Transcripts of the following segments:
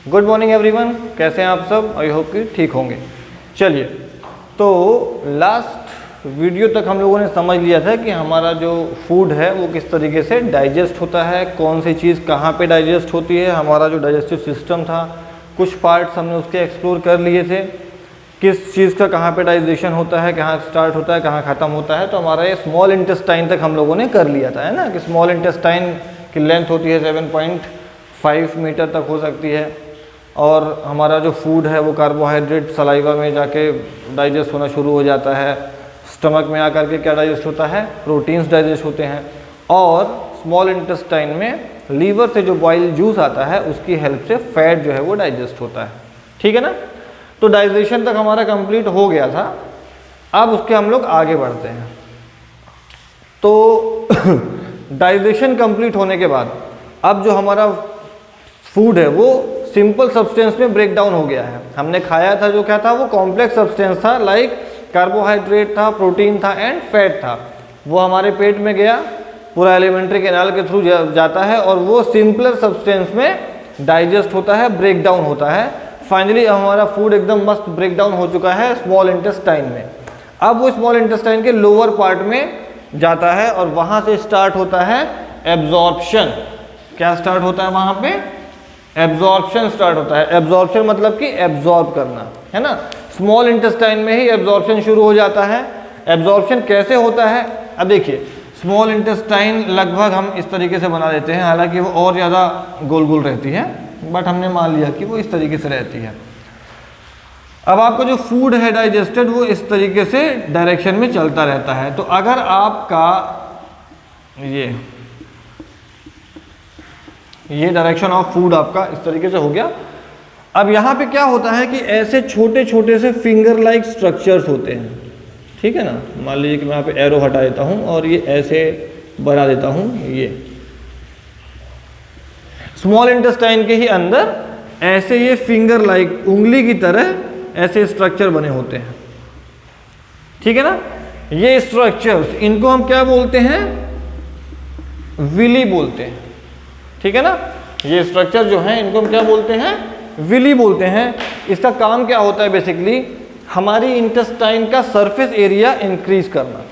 Good morning everyone, कैसे हैं आप सब? आई होप कि ठीक होंगे। चलिए, तो लास्ट वीडियो तक हम लोगों ने समझ लिया था कि हमारा जो फूड है वो किस तरीके से डाइजेस्ट होता है, कौन सी चीज़ कहाँ पे डाइजेस्ट होती है, हमारा जो डाइजेस्टिव सिस्टम था कुछ पार्ट्स हमने उसके एक्सप्लोर कर लिए थे, किस चीज़ का कहाँ पे डाइजेशन होता है, कहाँ स्टार्ट होता है, कहाँ ख़त्म होता है। तो हमारा ये स्मॉल इंटेस्टाइन तक हम लोगों ने कर लिया था, है ना, कि स्मॉल इंटेस्टाइन की लेंथ होती है 7.5 मीटर तक हो सकती है, और हमारा जो फूड है वो कार्बोहाइड्रेट सलाइवा में जाके डाइजेस्ट होना शुरू हो जाता है। स्टमक में आकर के क्या डाइजेस्ट होता है? प्रोटीन्स डाइजेस्ट होते हैं। और स्मॉल इंटेस्टाइन में लीवर से जो बॉइल जूस आता है उसकी हेल्प से फैट जो है वो डाइजेस्ट होता है। ठीक है ना? तो डाइजेशन तक हमारा कंप्लीट हो गया था। अब उसके हम लोग आगे बढ़ते हैं। तो डाइजेशन कंप्लीट होने के बाद अब जो हमारा फूड है वो सिंपल सब्सटेंस में ब्रेक डाउन हो गया है। हमने खाया था जो क्या था, वो कॉम्प्लेक्स सब्सटेंस था, लाइक कार्बोहाइड्रेट था, प्रोटीन था एंड फैट था। वो हमारे पेट में गया, पूरा एलिमेंट्री कैनाल के थ्रू जाता है और वो सिंपलर सब्सटेंस में डाइजेस्ट होता है, ब्रेक डाउन होता है। फाइनली हमारा फूड एकदम मस्त ब्रेक डाउन हो चुका है स्मॉल इंटेस्टाइन में। अब वो स्मॉल इंटेस्टाइन के लोअर पार्ट में जाता है और वहाँ से स्टार्ट होता है एब्जॉर्प्शन। क्या स्टार्ट होता है वहाँ पे? एब्जॉर्प्शन स्टार्ट होता है। एब्जॉर्प्शन मतलब कि एब्जॉर्ब करना, है ना। स्मॉल इंटेस्टाइन में ही एब्जॉर्प्शन शुरू हो जाता है। एब्जॉर्प्शन कैसे होता है? अब देखिए, स्मॉल इंटेस्टाइन लगभग हम इस तरीके से बना देते हैं, हालांकि वो और ज़्यादा गोल गोल रहती है, बट हमने मान लिया कि वो इस तरीके से रहती है। अब आपका जो फूड है डाइजेस्टेड वो इस तरीके से डायरेक्शन में चलता रहता है। तो अगर आपका ये डायरेक्शन ऑफ फूड आपका इस तरीके से हो गया। अब यहाँ पे क्या होता है कि ऐसे छोटे छोटे से फिंगर लाइक स्ट्रक्चर्स होते हैं। ठीक है ना? मान लीजिए कि मैं यहाँ पे एरो हटा देता हूँ और ये ऐसे बना देता हूँ। ये स्मॉल इंटेस्टाइन के ही अंदर ऐसे ये फिंगर लाइक उंगली की तरह ऐसे स्ट्रक्चर बने होते हैं। ठीक है ना? ये स्ट्रक्चर्स, इनको हम क्या बोलते हैं? विली बोलते हैं। ठीक है ना? ये स्ट्रक्चर जो है इनको हम क्या बोलते हैं? विली बोलते हैं। इसका काम क्या होता है? बेसिकली हमारी इंटेस्टाइन का सरफेस एरिया इंक्रीज करना।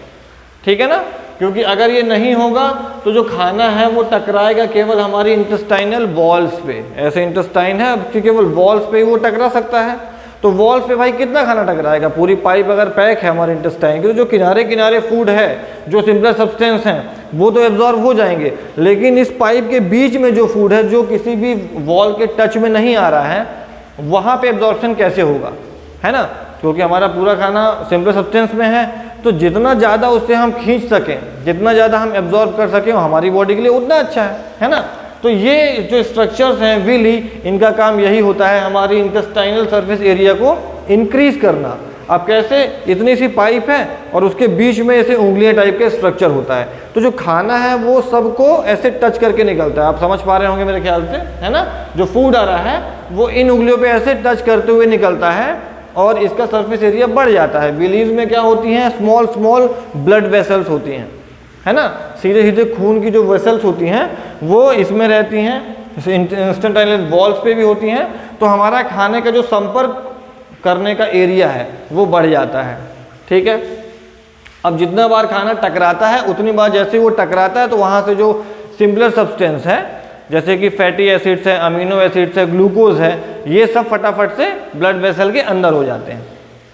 ठीक है ना? क्योंकि अगर ये नहीं होगा तो जो खाना है वो टकराएगा केवल हमारी इंटेस्टाइनल वॉल्स पे। ऐसे इंटेस्टाइन है अब केवल वॉल्स पे ही वो टकरा सकता है। तो वॉल्स पे भाई कितना खाना टकराएगा? पूरी पाइप अगर पैक है हमारे इंटेस्टाइन की, तो जो किनारे किनारे फूड है, जो सिंपलर सब्सटेंस हैं, वो तो एब्जॉर्ब हो जाएंगे, लेकिन इस पाइप के बीच में जो फूड है जो किसी भी वॉल के टच में नहीं आ रहा है, वहाँ पे एब्जॉर्प्शन कैसे होगा? है ना? क्योंकि हमारा पूरा खाना सिंपल सब्सटेंस में है, तो जितना ज़्यादा उससे हम खींच सकें, जितना ज़्यादा हम एब्जॉर्ब कर सकें, हमारी बॉडी के लिए उतना अच्छा है ना। तो ये जो स्ट्रक्चर्स हैं विली, इनका काम यही होता है हमारी इंटेस्टाइनल सरफेस एरिया को इंक्रीज करना। अब कैसे? इतनी सी पाइप है और उसके बीच में ऐसे उंगलियां टाइप के स्ट्रक्चर होता है, तो जो खाना है वो सबको ऐसे टच करके निकलता है। आप समझ पा रहे होंगे मेरे ख्याल से, है ना। जो फूड आ रहा है वो इन उंगलियों पे ऐसे टच करते हुए निकलता है और इसका सरफेस एरिया बढ़ जाता है। विलीज में क्या होती हैं? स्मॉल स्मॉल ब्लड वेसल्स होती हैं, है ना। सीधे सीधे खून की जो वेसल्स होती हैं वो इसमें रहती हैं, इंटेस्टाइनल वॉल्स पे भी होती हैं। तो हमारा खाने का जो संपर्क करने का एरिया है वो बढ़ जाता है। ठीक है? अब जितना बार खाना टकराता है उतनी बार जैसे वो टकराता है तो वहाँ से जो सिंपलर सब्सटेंस है, जैसे कि फैटी एसिड्स है, अमीनो एसिड्स है, ग्लूकोज है, ये सब फटाफट से ब्लड वेसल के अंदर हो जाते हैं।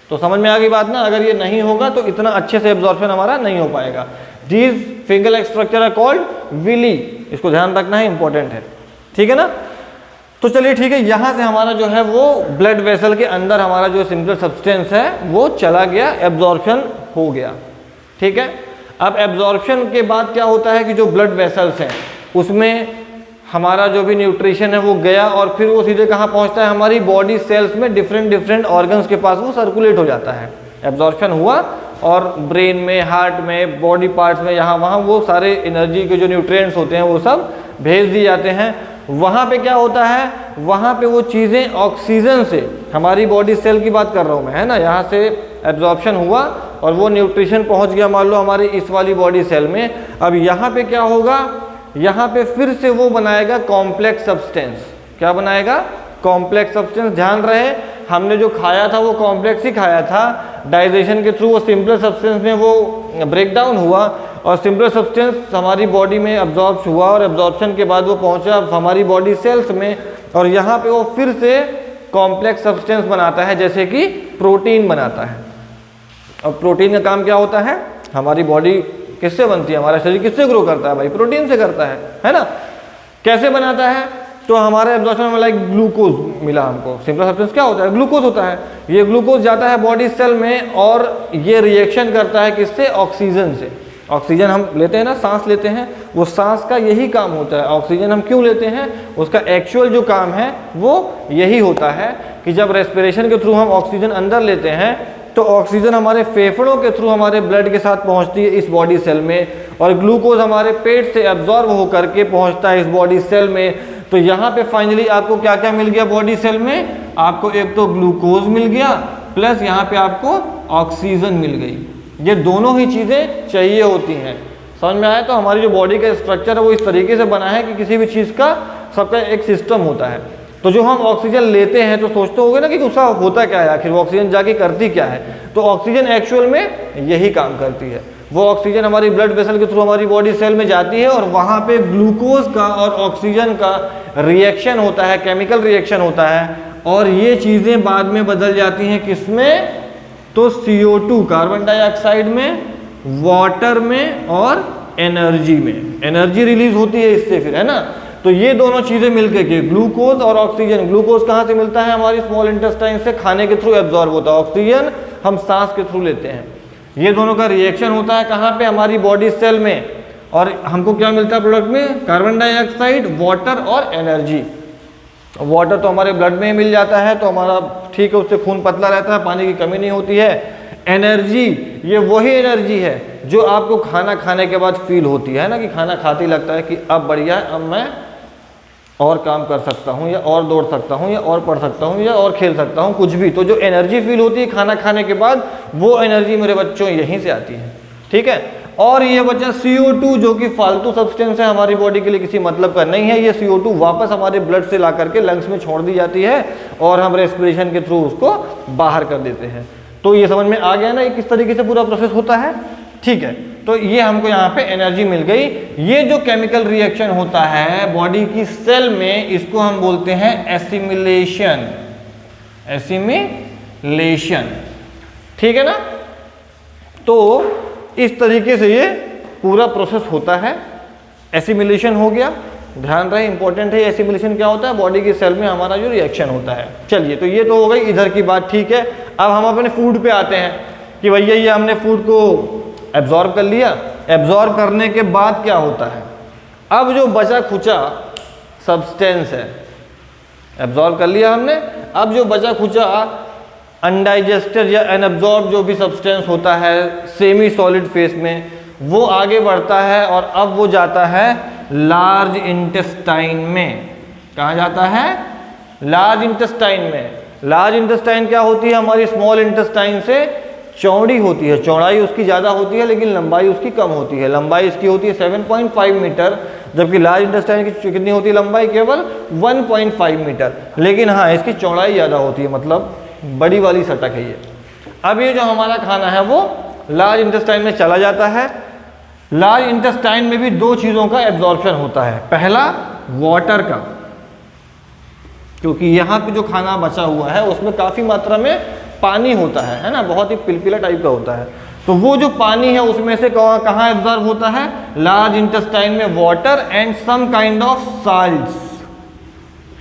तो समझ में आ गई बात ना। अगर ये नहीं होगा तो इतना अच्छे से एब्जॉर्प्शन हमारा नहीं हो पाएगा। These finger like structure are called villi. इसको ध्यान रखना है, इंपॉर्टेंट है। ठीक है ना? तो चलिए ठीक है, यहाँ से हमारा जो है वो ब्लड वेसल के अंदर हमारा जो सिंपल सब्सटेंस है वो चला गया, एब्जॉर्प्शन हो गया। ठीक है? अब एब्जॉर्प्शन के बाद क्या होता है कि जो ब्लड वेसल्स हैं उसमें हमारा जो भी न्यूट्रिशन है वो गया और फिर वो सीधे कहाँ पहुँचता है? हमारी बॉडी सेल्स में, डिफरेंट डिफरेंट ऑर्गन्स के पास वो सर्कुलेट हो जाता है। एब्जॉर्प्शन हुआ और ब्रेन में, हार्ट में, बॉडी पार्ट्स में, यहाँ वहाँ वो सारे एनर्जी के जो न्यूट्रिएंट्स होते हैं वो सब भेज दिए जाते हैं। वहाँ पे क्या होता है? वहाँ पे वो चीज़ें ऑक्सीजन से, हमारी बॉडी सेल की बात कर रहा हूँ मैं, है ना। यहाँ से एब्जॉर्प्शन हुआ और वो न्यूट्रिशन पहुँच गया मान लो हमारी इस वाली बॉडी सेल में। अब यहाँ पे क्या होगा? यहाँ पे फिर से वो बनाएगा कॉम्प्लेक्स सब्सटेंस। क्या बनाएगा? Complex substance. ध्यान रहे हमने जो खाया था वो कॉम्प्लेक्स ही खाया था, डाइजेशन के थ्रू वो सिंपल सब्सटेंस में वो ब्रेक डाउन हुआ और सिंपल सब्सटेंस हमारी बॉडी में एब्जॉर्ब हुआ और एब्जॉर्प्शन के बाद वो पहुंचा हमारी बॉडी सेल्स में और यहाँ पे वो फिर से कॉम्प्लेक्स सब्सटेंस बनाता है, जैसे कि प्रोटीन बनाता है। और प्रोटीन का काम क्या होता है, हमारी बॉडी किससे बनती है, हमारा शरीर किससे ग्रो करता है भाई, प्रोटीन से करता है ना। कैसे बनाता है, तो हमारे एब्जॉर्प्शन में लाइक ग्लूकोज मिला हमको, सिंपल सब्सटेंस क्या होता है, ग्लूकोज होता है। ये ग्लूकोज जाता है बॉडी सेल में और ये रिएक्शन करता है किससे, ऑक्सीजन से। ऑक्सीजन हम लेते हैं ना, सांस लेते हैं, वो सांस का यही काम होता है। ऑक्सीजन हम क्यों लेते हैं, उसका एक्चुअल जो काम है वो यही होता है कि जब रेस्पिरेशन के थ्रू हम ऑक्सीजन अंदर लेते हैं तो ऑक्सीजन हमारे फेफड़ों के थ्रू हमारे ब्लड के साथ पहुंचती है इस बॉडी सेल में और ग्लूकोज हमारे पेट से एब्जॉर्ब होकर के पहुंचता है इस बॉडी सेल में। तो यहाँ पे फाइनली आपको क्या क्या मिल गया बॉडी सेल में, आपको एक तो ग्लूकोज मिल गया प्लस यहाँ पे आपको ऑक्सीजन मिल गई। ये दोनों ही चीज़ें चाहिए होती हैं। समझ में आया, तो हमारी जो बॉडी का स्ट्रक्चर है वो इस तरीके से बना है कि किसी भी चीज़ का सबका एक सिस्टम होता है। तो जो हम ऑक्सीजन लेते हैं तो सोचते होगे ना कि उसका होता क्या है, आखिर वो ऑक्सीजन जाके करती क्या है। तो ऑक्सीजन एक्चुअल में यही काम करती है। वो ऑक्सीजन हमारी ब्लड वेसल के थ्रू हमारी बॉडी सेल में जाती है और वहाँ पे ग्लूकोज का और ऑक्सीजन का रिएक्शन होता है, केमिकल रिएक्शन होता है और ये चीज़ें बाद में बदल जाती हैं किसमें, तो CO2 कार्बन डाइऑक्साइड में, वाटर में और एनर्जी में। एनर्जी रिलीज होती है इससे फिर, है ना। तो ये दोनों चीज़ें मिलकर के ग्लूकोज और ऑक्सीजन, ग्लूकोज कहाँ से मिलता है, हमारी स्मॉल इंटेस्टाइन से खाने के थ्रू एब्जॉर्ब होता है, ऑक्सीजन हम सांस के थ्रू लेते हैं। ये दोनों का रिएक्शन होता है कहाँ पे, हमारी बॉडी सेल में और हमको क्या मिलता है प्रोडक्ट में, कार्बन डाइऑक्साइड, वाटर और एनर्जी। वाटर तो हमारे ब्लड में ही मिल जाता है तो हमारा ठीक है, उससे खून पतला रहता है, पानी की कमी नहीं होती है। एनर्जी, ये वही एनर्जी है जो आपको खाना खाने के बाद फील होती है ना, कि खाना खाते ही लगता है कि अब बढ़िया है, अब मैं और काम कर सकता हूँ या और दौड़ सकता हूँ या और पढ़ सकता हूँ या और खेल सकता हूँ, कुछ भी। तो जो एनर्जी फील होती है खाना खाने के बाद, वो एनर्जी मेरे बच्चों यहीं से आती है, ठीक है। और ये बच्चा CO2 जो कि फालतू सब्सटेंस है, हमारी बॉडी के लिए किसी मतलब का नहीं है, ये CO2 वापस हमारे ब्लड से ला करके लंग्स में छोड़ दी जाती है और हम रेस्पिरेशन के थ्रू उसको बाहर कर देते हैं। तो ये समझ में आ गया ना ये किस तरीके से पूरा प्रोसेस होता है, ठीक है। तो ये हमको यहाँ पे एनर्जी मिल गई। ये जो केमिकल रिएक्शन होता है बॉडी की सेल में, इसको हम बोलते हैं एसिमिलेशन। एसिमिलेशन, ठीक है ना। तो इस तरीके से ये पूरा प्रोसेस होता है। एसिमिलेशन हो गया, ध्यान रहे इंपॉर्टेंट है। एसिमिलेशन क्या होता है, बॉडी की सेल में हमारा जो रिएक्शन होता है। चलिए, तो ये तो हो गई इधर की बात, ठीक है। अब हम अपने फूड पे आते हैं कि भैया ये हमने फूड को एब्जॉर्ब कर लिया, एब्जॉर्ब करने के बाद क्या होता है, अब जो बचा खुचा सब्सटेंस है, एब्जॉर्ब कर लिया हमने, अब जो बचा खुचा अनडाइजेस्टेड या अनएब्जॉर्ब जो भी सब्सटेंस होता है सेमी सॉलिड फेस में, वो आगे बढ़ता है और अब वो जाता है लार्ज इंटेस्टाइन में। कहाँ जाता है, लार्ज इंटेस्टाइन में। लार्ज इंटेस्टाइन क्या होती है, हमारी स्मॉल इंटेस्टाइन से चौड़ी होती है, चौड़ाई उसकी ज़्यादा होती है लेकिन लंबाई उसकी कम होती है। लंबाई इसकी होती है 7.5 मीटर, जबकि लार्ज इंटेस्टाइन की कितनी होती है लंबाई, केवल 1.5 मीटर। लेकिन हाँ, इसकी चौड़ाई ज़्यादा होती है, मतलब बड़ी वाली सटक है ये। अब ये जो हमारा खाना है वो लार्ज इंटेस्टाइन में चला जाता है। लार्ज इंटेस्टाइन में भी दो चीज़ों का एब्जॉर्प्शन होता है। पहला वाटर का, क्योंकि यहाँ पे जो खाना बचा हुआ है उसमें काफ़ी मात्रा में पानी होता है ना, बहुत ही पिलपिला टाइप का होता है। तो वो जो पानी है उसमें से कहाँ एब्जॉर्ब होता है, लार्ज इंटेस्टाइन में water and some kind of salts,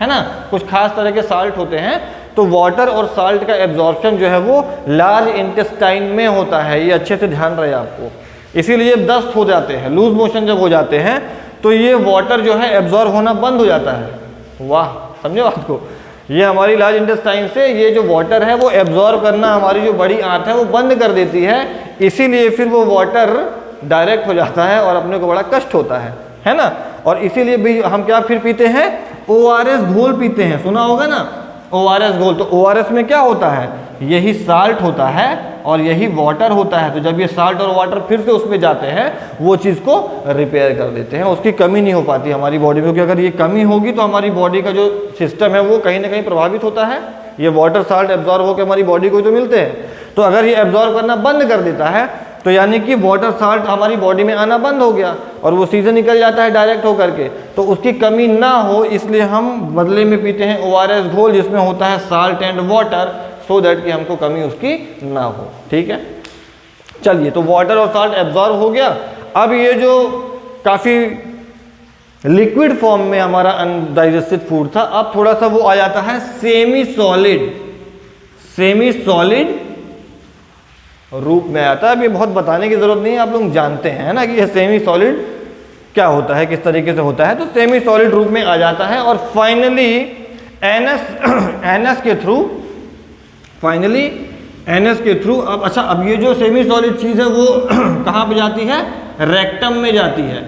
है ना, कुछ खास तरह के साल्ट होते हैं। तो वाटर और साल्ट का एब्जॉर्प्शन जो है वो लार्ज इंटेस्टाइन में होता है। ये अच्छे से ध्यान रहे आपको। इसीलिए दस्त हो जाते हैं, लूज मोशन जब हो जाते हैं तो ये वाटर जो है एब्जॉर्ब होना बंद हो जाता है। वाह, समझे बात को। ये हमारी लार्ज इंटेस्टाइन से ये जो वाटर है वो एब्जॉर्ब करना हमारी जो बड़ी आंत है वो बंद कर देती है। इसीलिए फिर वो वाटर डायरेक्ट हो जाता है और अपने को बड़ा कष्ट होता है ना। और इसीलिए भी हम क्या फिर पीते हैं, ORS घोल पीते हैं, सुना होगा ना। ORS घोल। तो ORS में क्या होता है, यही साल्ट होता है और यही वाटर होता है। तो जब ये साल्ट और वाटर फिर से उसमें जाते हैं, वो चीज़ को रिपेयर कर देते हैं, उसकी कमी नहीं हो पाती हमारी बॉडी में, क्योंकि अगर ये कमी होगी तो हमारी बॉडी का जो सिस्टम है वो कहीं ना कहीं प्रभावित होता है। ये वाटर साल्ट एब्जॉर्ब होकर हमारी बॉडी को तो मिलते हैं, तो अगर ये एब्जॉर्ब करना बंद कर देता है तो यानी कि वाटर साल्ट हमारी बॉडी में आना बंद हो गया और वो सीधे निकल जाता है डायरेक्ट होकर के। तो उसकी कमी ना हो इसलिए हम बदले में पीते हैं ORS घोल, जिसमें होता है salt and water, so that कि हमको कमी उसकी ना हो। ठीक है, चलिए, तो वाटर और साल्ट एब्जॉर्ब हो गया। अब ये जो काफ़ी लिक्विड फॉर्म में हमारा अनडाइजेस्टेड फूड था, अब थोड़ा सा वो आ जाता है सेमी सॉलिड रूप में आता है। अब ये बहुत बताने की जरूरत नहीं है, आप लोग जानते हैं ना कि ये सेमी सॉलिड क्या होता है, किस तरीके से होता है। तो सेमी सॉलिड रूप में आ जाता है और फाइनली एनएस के थ्रू अब अच्छा, अब ये जो सेमी सॉलिड चीज़ है वो कहाँ पे जाती है, रेक्टम में जाती है।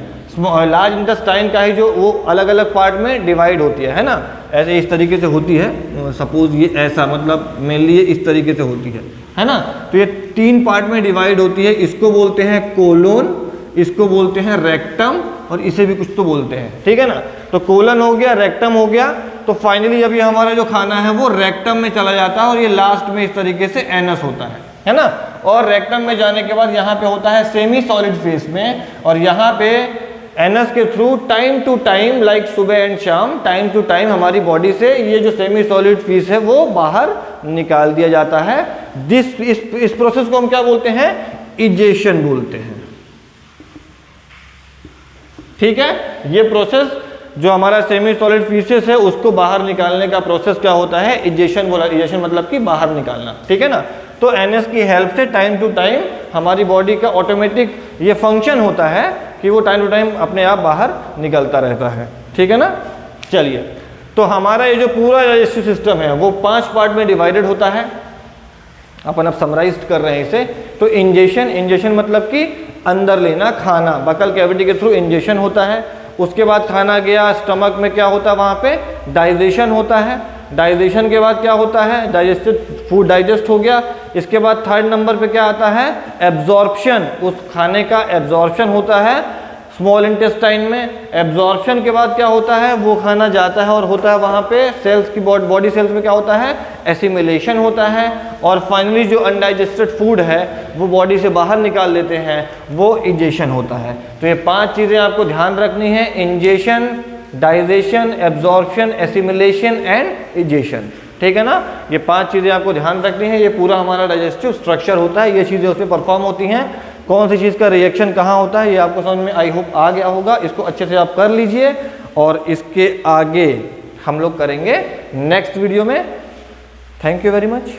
लार्ज इंटेस्टाइन का ही जो वो अलग अलग पार्ट में डिवाइड होती है ना, ऐसे इस तरीके से होती है। सपोज ये ऐसा, मतलब मेनली ये इस तरीके से होती है ना। तो ये 3 पार्ट में डिवाइड होती है। इसको बोलते हैं कोलोन, इसको बोलते हैं रेक्टम और इसे भी कुछ तो बोलते हैं। ठीक है ना, तो कोलन हो गया, रेक्टम हो गया। तो फाइनली अभी हमारा जो खाना है वो रेक्टम में चला जाता है और ये लास्ट में इस तरीके से एनस होता है ना। और रेक्टम में जाने के बाद यहाँ पे होता है सेमी सॉलिड फेस में, और यहाँ पे एनस के through time to time, like सुबह एंड शाम, टाइम टू टाइम हमारी बॉडी से ये जो सेमी सॉलिड फीस है वो बाहर निकाल दिया जाता है। इस प्रोसेस को हम क्या बोलते हैं, इजेशन बोलते हैं। ठीक है, ये प्रोसेस जो हमारा सेमी सॉलिड फीसेस है उसको बाहर निकालने का प्रोसेस क्या होता है, इजेशन बोला। इजेशन मतलब कि बाहर निकालना। ठीक है ना, तो एनएस की हेल्प से टाइम टू टाइम हमारी बॉडी का ऑटोमेटिक ये फंक्शन होता है कि वो टाइम टू टाइम अपने आप बाहर निकलता रहता है। ठीक है ना, चलिए, तो हमारा ये जो पूरा डाइजेस्टिव सिस्टम है वो 5 पार्ट में डिवाइडेड होता है। अपन अब समराइज कर रहे हैं इसे। तो इंजेशन मतलब कि अंदर लेना खाना, बकल कैविटी के थ्रू इंजेशन होता है। उसके बाद खाना गया स्टमक में, क्या होता है वहाँ पे डाइजेशन होता है। डाइजेशन के बाद क्या होता है, डाइजेस्टेड फूड डाइजेस्ट हो गया। इसके बाद 3rd नंबर पे क्या आता है, एब्जॉर्प्शन, उस खाने का एब्जॉर्प्शन होता है स्मॉल इंटेस्टाइन में। एब्जॉर्प्शन के बाद क्या होता है, वो खाना जाता है और होता है वहाँ पे सेल्स की बॉडी सेल्स में क्या होता है, एसिमिलेशन होता है। और फाइनली जो अनडाइजेस्टेड फूड है वो बॉडी से बाहर निकाल लेते हैं, वो इजेशन होता है। तो ये 5 चीज़ें आपको ध्यान रखनी है, ingestion, digestion, absorption, assimilation and egestion. ठीक है ना, ये 5 चीज़ें आपको ध्यान रखनी है। ये पूरा हमारा डाइजेस्टिव स्ट्रक्चर होता है, ये चीज़ें उसमें परफॉर्म होती हैं। कौन सी चीज़ का रिएक्शन कहाँ होता है ये आपको समझ में आई होप आ गया होगा। इसको अच्छे से आप कर लीजिए और इसके आगे हम लोग करेंगे नेक्स्ट वीडियो में। Thank you very much.